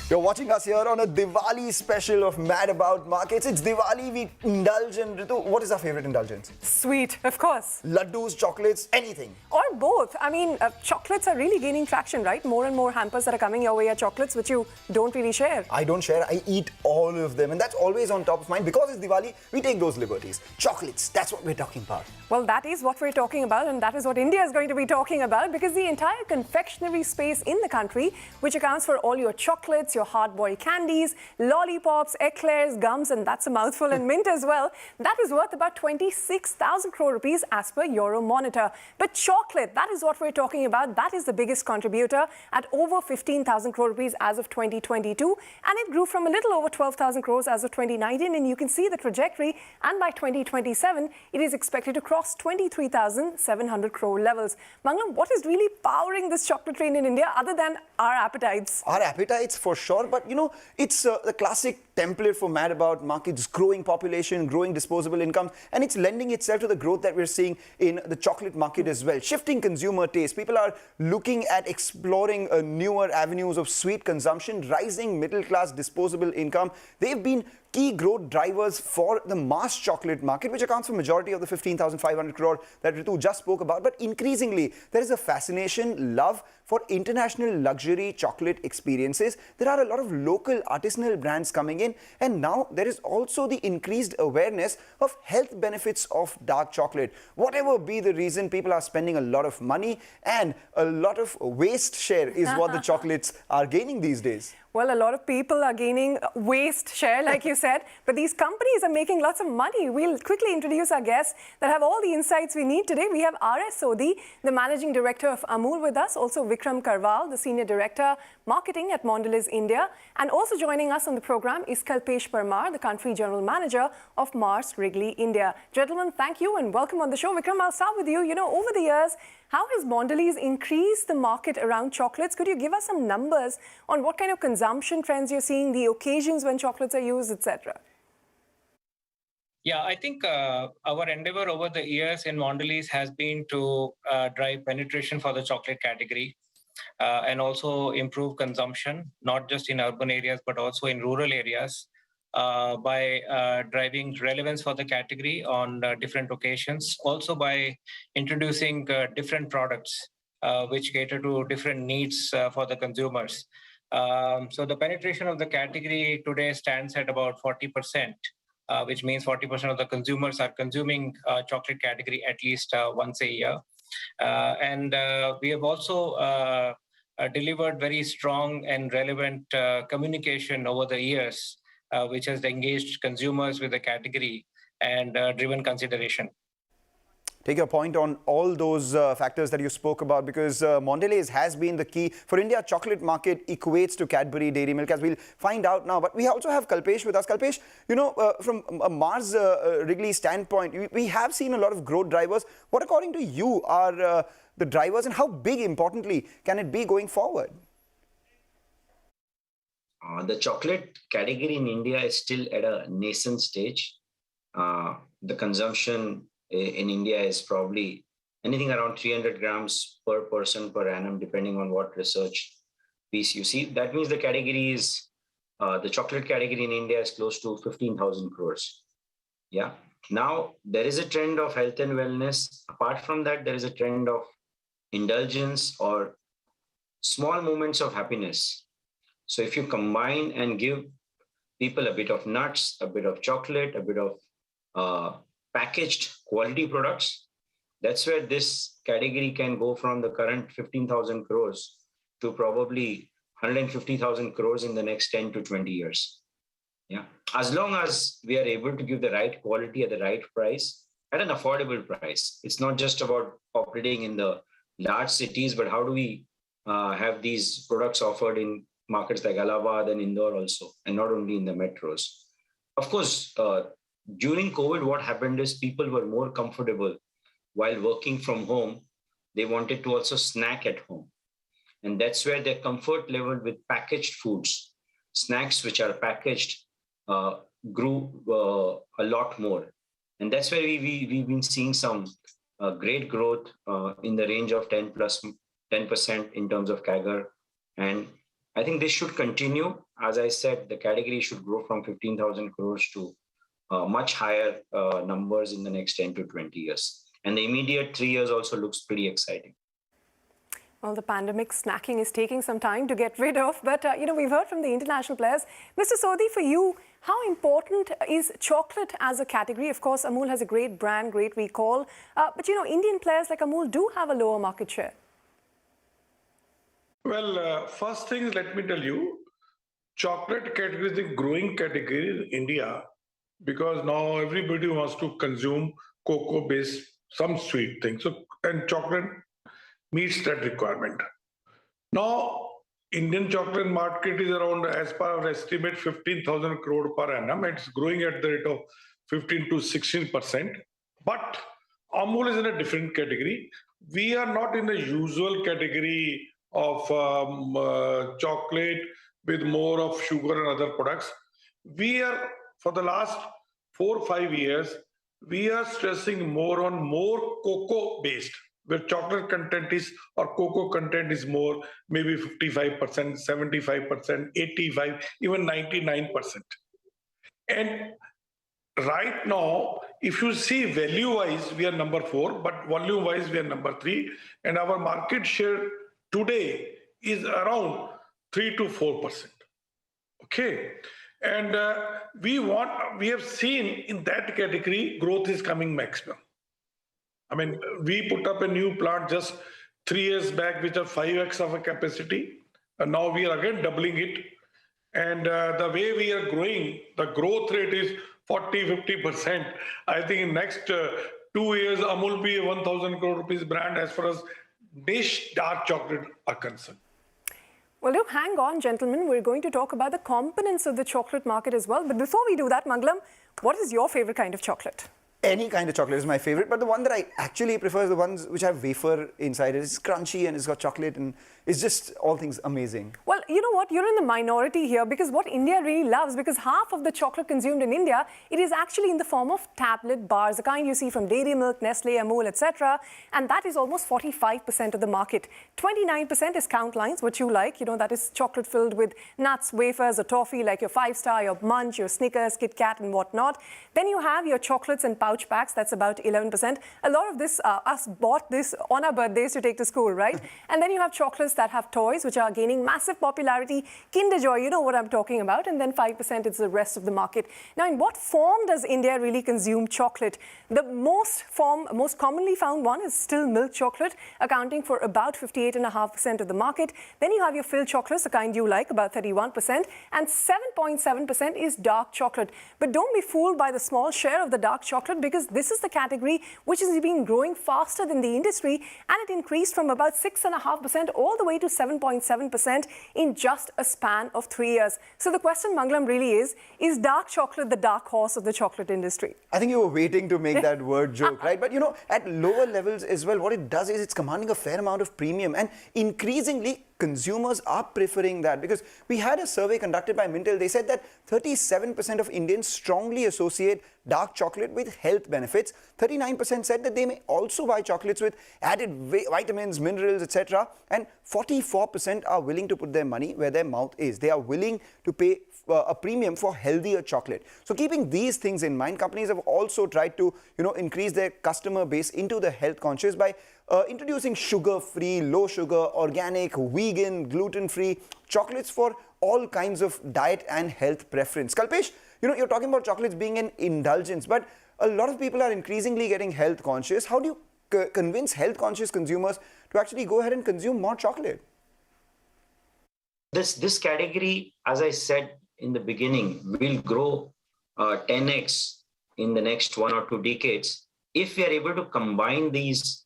You're watching us here on a Diwali special of Mad About Markets. It's Diwali, we indulge in Ritu. What is our favorite indulgence? Sweet, of course. Laddus, chocolates, anything. Or both. I mean, chocolates are really gaining traction, right? More and more hampers that are coming your way are chocolates, which you don't really share. I don't share. I eat all of them. And that's always on top of mind. Because it's Diwali, we take those liberties. Chocolates, that's what we're talking about. Well, that is what we're talking about, and that is what India is going to be talking about, because the entire confectionery space in the country, which accounts for all your chocolates, your hard-boiled candies, lollipops, eclairs, gums, and that's a mouthful, and mint as well, that is worth about 26,000 crore rupees as per Euromonitor. But chocolate, that is what we're talking about. That is the biggest contributor at over 15,000 crore rupees as of 2022, and it grew from a little over 12,000 crores as of 2019, and you can see the trajectory, and by 2027, it is expected to cross 23,700 crore levels. Mangalam, what is really powering this chocolate train in India other than our appetites? Our appetites for sure, but you know, it's the classic template for Mad About Markets: growing population, growing disposable income, and it's lending itself to the growth that we're seeing in the chocolate market as well. Shifting consumer taste, people are looking at exploring newer avenues of sweet consumption, rising middle class disposable income. They've been key growth drivers for the mass chocolate market, which accounts for majority of the 15,500 crore that Ritu just spoke about. But increasingly, there is a fascination, love for international luxury chocolate experiences. There are a lot of local artisanal brands coming in, and now there is also the increased awareness of health benefits of dark chocolate. Whatever be the reason, people are spending a lot of money, and a lot of waste share is what the chocolates are gaining these days. Well, a lot of people are gaining waste share, like you said, but these companies are making lots of money. We'll quickly introduce our guests that have all the insights we need today. We have R.S. Sodhi, the Managing Director of Amul, with us. Also, Vikram Karwal, the Senior Director, Marketing at Mondelez India. And also joining us on the program is Kalpesh Parmar, the Country General Manager of Mars Wrigley India. Gentlemen, thank you and welcome on the show. Vikram, I'll start with you. You know, over the years, how has Mondelez increased the market around chocolates? Could you give us some numbers on what kind of consumption trends you're seeing, the occasions when chocolates are used, etc.? Yeah, I think our endeavor over the years in Mondelez has been to drive penetration for the chocolate category and also improve consumption, not just in urban areas, but also in rural areas by driving relevance for the category on different occasions. Also by introducing different products which cater to different needs for the consumers. So the penetration of the category today stands at about 40%. Which means 40% of the consumers are consuming chocolate category at least once a year. And we have also delivered very strong and relevant communication over the years, which has engaged consumers with the category and driven consideration. Take your point on all those factors that you spoke about, because Mondelez has been the key. For India, chocolate market equates to Cadbury Dairy Milk, as we'll find out now. But we also have Kalpesh with us. Kalpesh, you know, from a Mars Wrigley standpoint, we have seen a lot of growth drivers. What, according to you, are the drivers, and how big, importantly, can it be going forward? The chocolate category in India is still at a nascent stage. The consumption in India is probably anything around 300 grams per person per annum, depending on what research piece you see. That means the category is, the chocolate category in India is close to 15,000 crores. Yeah. Now, there is a trend of health and wellness. Apart from that, there is a trend of indulgence or small moments of happiness. So if you combine and give people a bit of nuts, a bit of chocolate, a bit of packaged quality products, that's where this category can go from the current 15,000 crores to probably 150,000 crores in the next 10 to 20 years. Yeah, as long as we are able to give the right quality at the right price, at an affordable price. It's not just about operating in the large cities, but how do we have these products offered in markets like Allahabad and Indore also, and not only in the metros. Of course, during COVID, what happened is people were more comfortable while working from home. They wanted to also snack at home. And that's where their comfort level with packaged foods, snacks which are packaged, grew a lot more. And that's where we've been seeing some great growth in the range of 10% in terms of CAGR. And I think this should continue. As I said, the category should grow from 15,000 crores to much higher numbers in the next 10 to 20 years. And the immediate 3 years also looks pretty exciting. Well, the pandemic snacking is taking some time to get rid of, but we've heard from the international players. Mr. Sodhi, for you, how important is chocolate as a category? Of course, Amul has a great brand, great recall, but Indian players like Amul do have a lower market share. Well, first thing, let me tell you, chocolate category is a growing category in India because now everybody wants to consume cocoa-based, some sweet things. So, and chocolate meets that requirement. Now, Indian chocolate market is around, as per our estimate, 15,000 crore per annum. It's growing at the rate of 15 to 16%. But Amul is in a different category. We are not in the usual category of chocolate with more of sugar and other products. We are, for the last 4 or 5 years, we are stressing more on more cocoa-based, where chocolate content is or cocoa content is more, maybe 55%, 75%, 85%, even 99%. And right now, if you see value-wise, we are number 4, but volume-wise, we are number 3. And our market share today is around 3 to 4%. Okay. And we have seen in that category, growth is coming maximum. I mean, we put up a new plant just 3 years back, which are 5x of a capacity. And now we are again doubling it. And the way we are growing, the growth rate is 40-50%. I think in next 2 years, Amul will be a 1,000 crore rupees brand as far as niche dark chocolate are concerned. Well, do hang on, gentlemen. We're going to talk about the components of the chocolate market as well. But before we do that, Mangalam, what is your favorite kind of chocolate? Any kind of chocolate is my favorite, but the one that I actually prefer is the ones which have wafer inside it. It's crunchy and it's got chocolate and it's just all things amazing. Well, you know what? You're in the minority here because what India really loves, because half of the chocolate consumed in India, it is actually in the form of tablet bars, the kind you see from Dairy Milk, Nestle, Amul, etc. And that is almost 45% of the market. 29% is count lines, what you like. That is chocolate filled with nuts, wafers, or toffee, like your 5-star, your Munch, your Snickers, Kit Kat, and whatnot. Then you have your chocolates and pouch packs. That's about 11%. A lot of this, us bought this on our birthdays to take to school, right? And then you have chocolates that have toys, which are gaining massive popularity. Kinder Joy, you know what I'm talking about. And then 5% is the rest of the market. Now, in what form does India really consume chocolate? The most commonly found one is still milk chocolate, accounting for about 58.5% of the market. Then you have your filled chocolates, the kind you like, about 31%. And 7.7% is dark chocolate. But don't be fooled by the small share of the dark chocolate, because this is the category which has been growing faster than the industry, and it increased from about 6.5% all the way to 7.7% in just a span of 3 years. So the question, Mangalam, really is dark chocolate the dark horse of the chocolate industry? I think you were waiting to make that word joke, right? But at lower levels as well, what it does is it's commanding a fair amount of premium, and increasingly consumers are preferring that, because we had a survey conducted by Mintel. They said that 37% of Indians strongly associate dark chocolate with health benefits. 39% said that they may also buy chocolates with added vitamins, minerals, etc. And 44% are willing to put their money where their mouth is. They are willing to pay a premium for healthier chocolate. So keeping these things in mind, companies have also tried to increase their customer base into the health conscious by introducing sugar-free, low-sugar, organic, vegan, gluten-free chocolates for all kinds of diet and health preference. Kalpesh, you're talking about chocolates being an indulgence, but a lot of people are increasingly getting health conscious. How do you convince health conscious consumers to actually go ahead and consume more chocolate? This category, as I said in the beginning, will grow 10x in the next 1 or 2 decades if we are able to combine these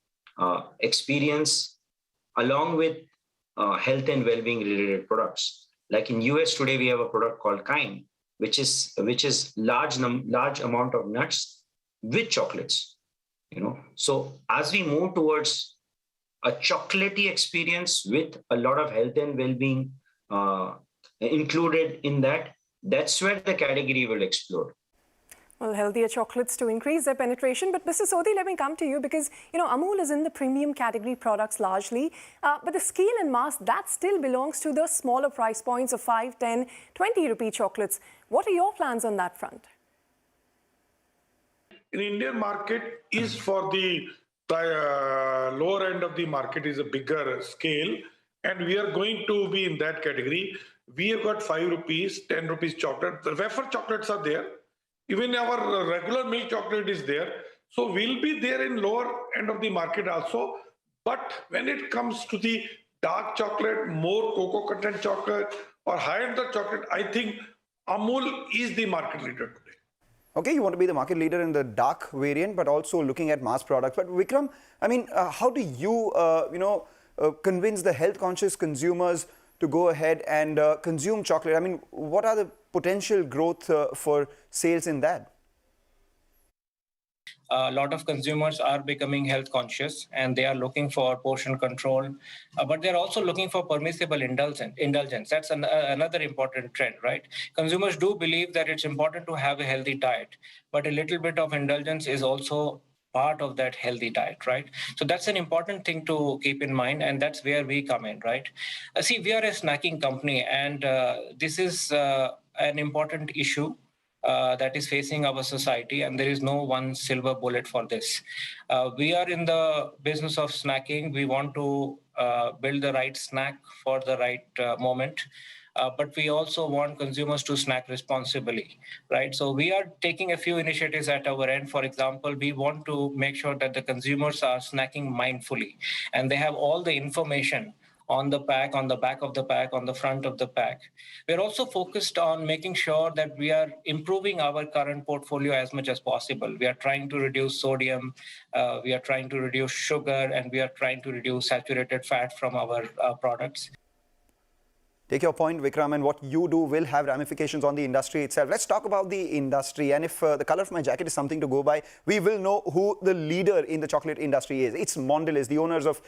experience along with health and well-being related products. Like in US today, we have a product called Kind, which is large amount of nuts with chocolates. So as we move towards a chocolatey experience with a lot of health and well-being included in that, that's where the category will explode. Well, healthier chocolates to increase their penetration. But Mr. Sodhi, let me come to you because, Amul is in the premium category products largely. But the scale and mass, that still belongs to the smaller price points of 5, 10, 20 rupee chocolates. What are your plans on that front? In Indian market is for the lower end of the market is a bigger scale. And we are going to be in that category. We have got 5 rupees, 10 rupees chocolate. The wafer chocolates are there. Even our regular milk chocolate is there. So we'll be there in lower end of the market also. But when it comes to the dark chocolate, more cocoa content chocolate or high-end chocolate, I think Amul is the market leader today. Okay, you want to be the market leader in the dark variant, but also looking at mass products. But Vikram, I mean, how do you, convince the health-conscious consumers to go ahead and consume chocolate? I mean, what are the potential growth for sales in that? A lot of consumers are becoming health conscious and they are looking for portion control, but they're also looking for permissible indulgence. That's another important trend, right? Consumers do believe that it's important to have a healthy diet, but a little bit of indulgence is also part of that healthy diet, right? So that's an important thing to keep in mind, and that's where we come in, right? See, we are a snacking company, and this is an important issue that is facing our society, and there is no one silver bullet for this. We are in the business of snacking. We want to build the right snack for the right moment. But we also want consumers to snack responsibly, right? So we are taking a few initiatives at our end. For example, we want to make sure that the consumers are snacking mindfully and they have all the information on the pack, on the back of the pack, on the front of the pack. We're also focused on making sure that we are improving our current portfolio as much as possible. We are trying to reduce sodium, we are trying to reduce sugar, and we are trying to reduce saturated fat from our products. Take your point, Vikram, and what you do will have ramifications on the industry itself. Let's talk about the industry. And if the color of my jacket is something to go by, we will know who the leader in the chocolate industry is. It's Mondelez, the owners of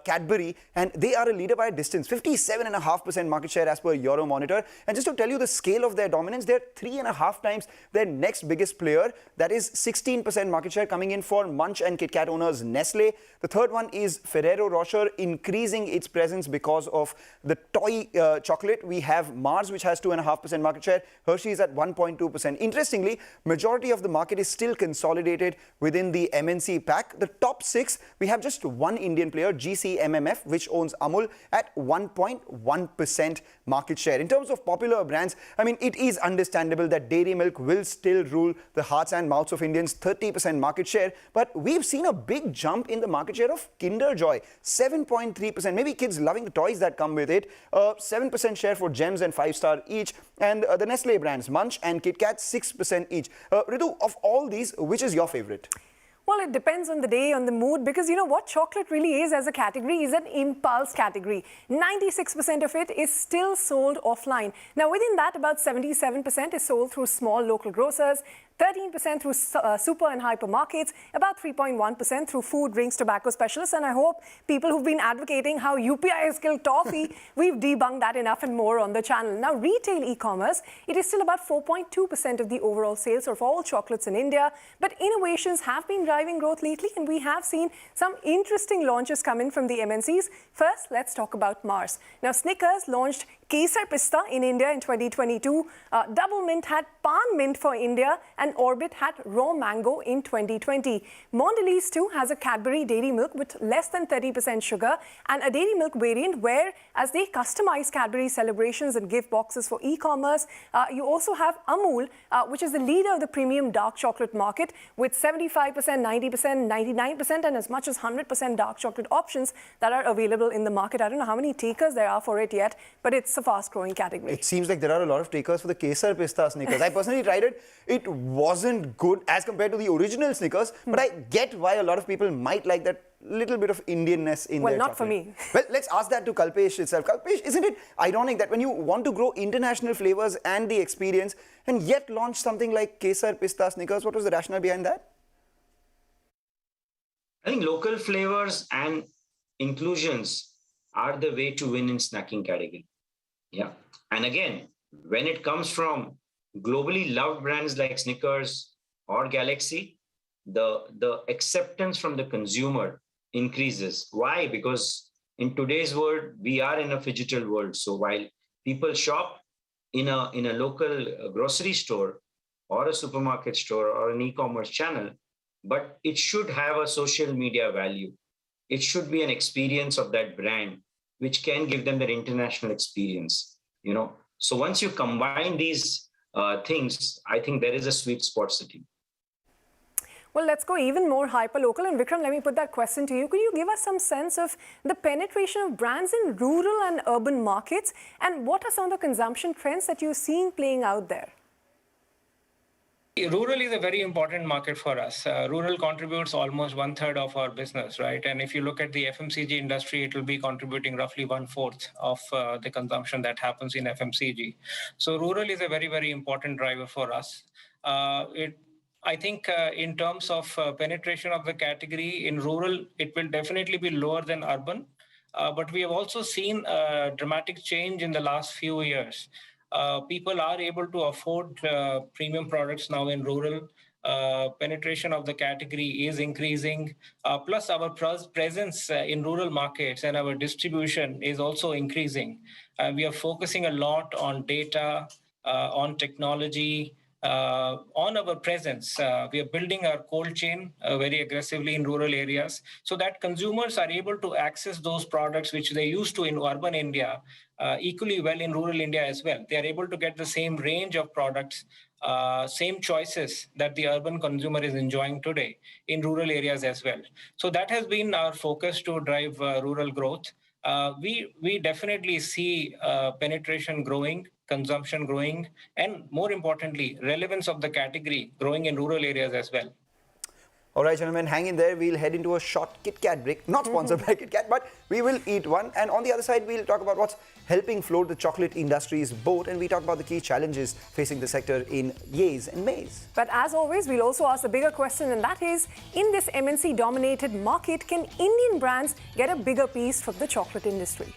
Cadbury, and they are a leader by a distance, 57.5% market share as per Euromonitor. And just to tell you the scale of their dominance, they're 3.5 times their next biggest player. That is 16% market share coming in for Munch and Kit Kat owners Nestle. The third one is Ferrero Rocher, increasing its presence because of the toy chocolate. We have Mars, which has 2.5% market share. Hershey's at 1.2%. Interestingly, majority of the market is still consolidated within the MNC pack. The top 6, we have just one Indian player, GCMMF, which owns Amul at 1.1% market share. In terms of popular brands, I mean, it is understandable that dairy milk will still rule the hearts and mouths of Indians, 30% market share. But we've seen a big jump in the market share of Kinder Joy, 7.3%. Maybe kids loving the toys that come with it. 7% share for Gems and 5-star each. And the Nestle brands, Munch and Kit Kat, 6% each. Ritu, of all these, which is your favorite? Well, it depends on the day, on the mood, because you know what chocolate really is as a category is an impulse category. 96% of it is still sold offline. Now, within that, about 77% is sold through small local grocers, 13% through super and hypermarkets, about 3.1% through food, drinks, tobacco specialists. And I hope people who've been advocating how UPI has killed toffee, we've debunked that enough and more on the channel. Now, retail e-commerce, it is still about 4.2% of the overall sales of all chocolates in India. But innovations have been driving growth lately, and we have seen some interesting launches come in from the MNCs. First, let's talk about Mars. Now, Snickers launched Kesar Pista in India in 2022. Double Mint had Pan Mint for India, and Orbit had Raw Mango in 2020. Mondelez too has a Cadbury Dairy Milk with less than 30% sugar and a Dairy Milk variant where, as they customize Cadbury celebrations and gift boxes for e-commerce, you also have Amul, which is the leader of the premium dark chocolate market with 75%, 90%, 99% and as much as 100% dark chocolate options that are available in the market. I don't know how many takers there are for it yet, but it's a fast-growing category. It seems like there are a lot of takers for the Kesar Pista Snickers. I personally tried it. It wasn't good as compared to the original Snickers, but I get why a lot of people might like that little bit of Indianness in their chocolate. Well, not for me. Well, let's ask that to Kalpesh itself. Kalpesh, isn't it ironic that when you want to grow international flavors and the experience and yet launch something like Kesar Pista Snickers, what was the rationale behind that? I think local flavors and inclusions are the way to win in snacking category. Yeah. And again, when it comes from globally loved brands like Snickers or Galaxy, the acceptance from the consumer increases. Why? Because in today's world, we are in a phygital world. So while people shop in a local grocery store or a supermarket store or an e-commerce channel, but it should have a social media value. It should be an experience of that brand, which can give them that international experience. So once you combine these things, I think there is a sweet spot sitting. Well, let's go even more hyper-local. And Vikram, let me put that question to you. Could you give us some sense of the penetration of brands in rural and urban markets? And what are some of the consumption trends that you're seeing playing out there? Rural is a very important market for us. Rural contributes almost 1/3 of our business, right? And if you look at the FMCG industry, it will be contributing roughly 1/4 of the consumption that happens in FMCG. So rural is a very, very important driver for us. I think in terms of penetration of the category in rural, it will definitely be lower than urban. But we have also seen a dramatic change in the last few years. People are able to afford premium products now in rural. Penetration of the category is increasing. Plus, our presence in rural markets and our distribution is also increasing. We are focusing a lot on data, on technology, on our presence. We are building our cold chain very aggressively in rural areas so that consumers are able to access those products which they used to in urban India equally well in rural India as well. They are able to get the same range of products, same choices that the urban consumer is enjoying today in rural areas as well. So that has been our focus to drive rural growth. We definitely see penetration growing, consumption growing, and more importantly, relevance of the category growing in rural areas as well. All right, gentlemen, hang in there. We'll head into a short Kit Kat break. Not sponsored by Kit Kat, but we will eat one. And on the other side, we'll talk about what's helping float the chocolate industry's boat. And we talk about the key challenges facing the sector in yays and mays. But as always, we'll also ask the bigger question, and that is, in this MNC-dominated market, can Indian brands get a bigger piece from the chocolate industry?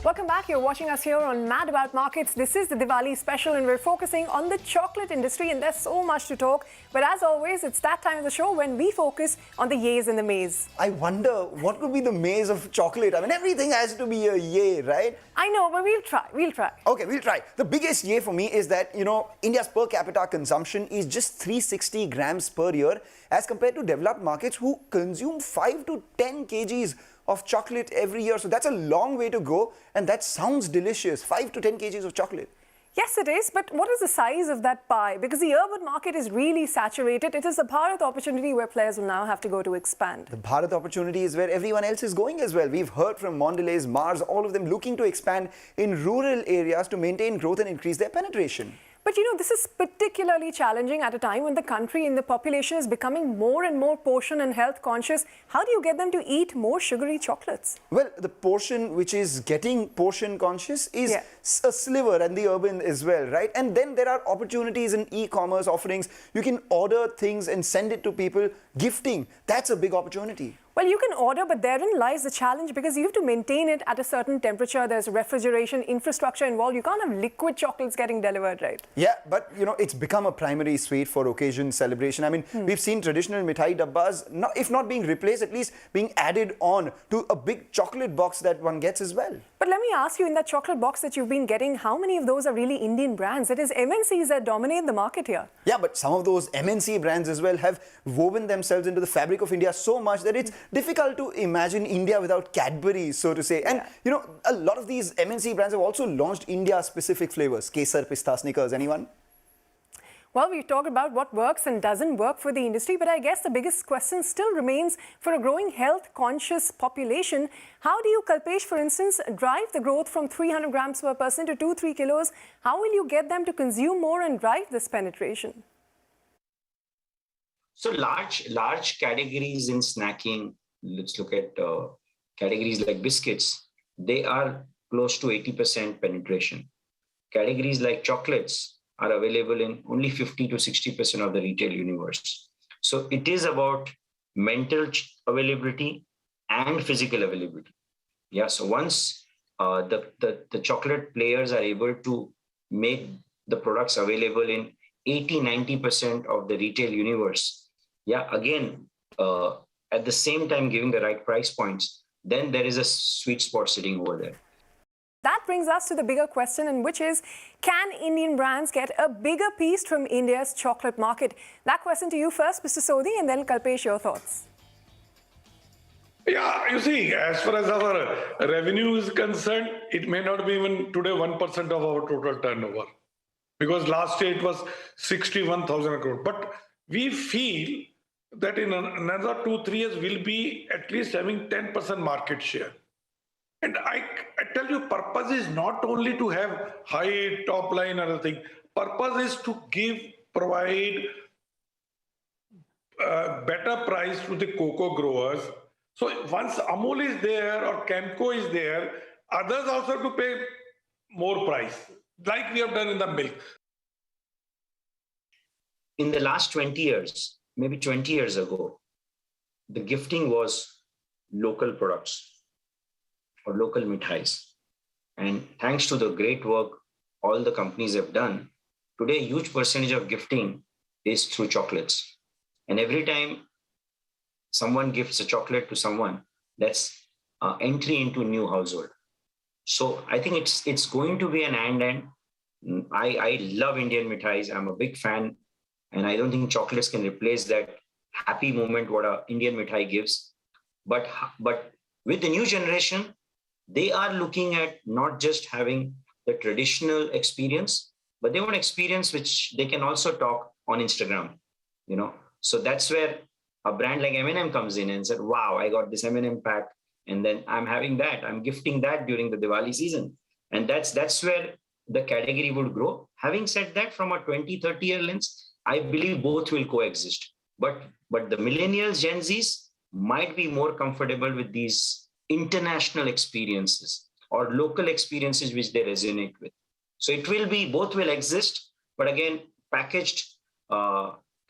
Welcome back. You're watching us here on Mad About Markets. This is the Diwali special and we're focusing on the chocolate industry, and there's so much to talk. But as always, it's that time of the show when we focus on the yays and the mays. I wonder what could be the maze of chocolate. I mean, everything has to be a yay, right? I know, but we'll try. Okay, we'll try. The biggest yay for me is that, India's per capita consumption is just 360 grams per year as compared to developed markets who consume 5 to 10 kgs of chocolate every year. So that's a long way to go, and that sounds delicious. 5 to 10 kgs of chocolate. Yes, it is. But what is the size of that pie? Because the urban market is really saturated. It is a Bharat opportunity where players will now have to go to expand. The Bharat opportunity is where everyone else is going as well. We've heard from Mondelez, Mars, all of them looking to expand in rural areas to maintain growth and increase their penetration. But this is particularly challenging at a time when the country and the population is becoming more and more portion and health conscious. How do you get them to eat more sugary chocolates? Well, the portion which is getting portion conscious is a sliver, and the urban as well, right? And then there are opportunities in e-commerce offerings. You can order things and send it to people. Gifting, that's a big opportunity. Well, you can order, but therein lies the challenge because you have to maintain it at a certain temperature. There's refrigeration infrastructure involved. You can't have liquid chocolates getting delivered, right? Yeah, but it's become a primary sweet for occasion celebration. I mean, we've seen traditional mithai dabbas, if not being replaced, at least being added on to a big chocolate box that one gets as well. But let me ask you, in that chocolate box that you've been getting, how many of those are really Indian brands? It is MNCs that dominate the market here. Yeah, but some of those MNC brands as well have woven themselves into the fabric of India so much that it's difficult to imagine India without Cadbury, so to say. And, a lot of these MNC brands have also launched India-specific flavors. Kesar, pista, Snickers, anyone? Well, we've talked about what works and doesn't work for the industry, but I guess the biggest question still remains for a growing health-conscious population. How do you, Kalpesh, for instance, drive the growth from 300 grams per person to 2-3 kilos? How will you get them to consume more and drive this penetration? So large categories in snacking, let's look at categories like biscuits. They are close to 80% penetration. Categories like chocolates are available in only 50 to 60% of the retail universe. So it is about mental availability and physical availability. Yeah, so once the chocolate players are able to make the products available in 80-90% of the retail universe. Yeah, again, at the same time giving the right price points, then there is a sweet spot sitting over there. That brings us to the bigger question, and which is, can Indian brands get a bigger piece from India's chocolate market? That question to you first, Mr. Sodhi, and then Kalpesh, your thoughts. Yeah, you see, as far as our revenue is concerned, it may not be even today 1% of our total turnover, because last year it was 61,000 crore. But we feel that in another 2-3 years, we'll be at least having 10% market share. And I tell you, purpose is not only to have high top line or other thing. Purpose is to provide better price to the cocoa growers. So once Amul is there or Camco is there, others also have to pay more price, like we have done in the milk. In the last 20 years, maybe 20 years ago, the gifting was local products or local mithais. And thanks to the great work all the companies have done, today a huge percentage of gifting is through chocolates. And every time someone gifts a chocolate to someone, that's entry into a new household. So I think it's going to be an and. I love Indian mithais. I'm a big fan. And I don't think chocolates can replace that happy moment what an Indian mithai gives. But with the new generation, they are looking at not just having the traditional experience, but they want experience which they can also talk on Instagram, you know. So that's where a brand like M&M comes in and said, wow, I got this M&M pack, and then I'm having that. I'm gifting that during the Diwali season. And that's where the category would grow. Having said that, from a 20-30 year lens, I believe both will coexist. But the millennials, Gen Zs, might be more comfortable with these international experiences or local experiences which they resonate with. So it will be, both will exist, but again, packaged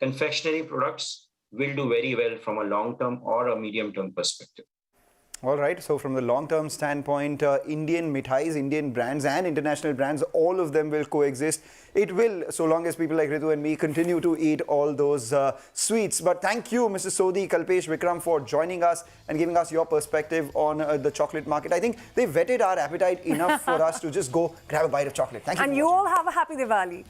confectionery products will do very well from a long-term or a medium-term perspective. All right, so from the long-term standpoint, Indian mithais, Indian brands and international brands, all of them will coexist. It will, so long as people like Ritu and me continue to eat all those sweets. But thank you, Mr. Sodhi, Kalpesh, Vikram, for joining us and giving us your perspective on the chocolate market. I think they whetted our appetite enough for us to just go grab a bite of chocolate. Thank you. And you all have a happy Diwali.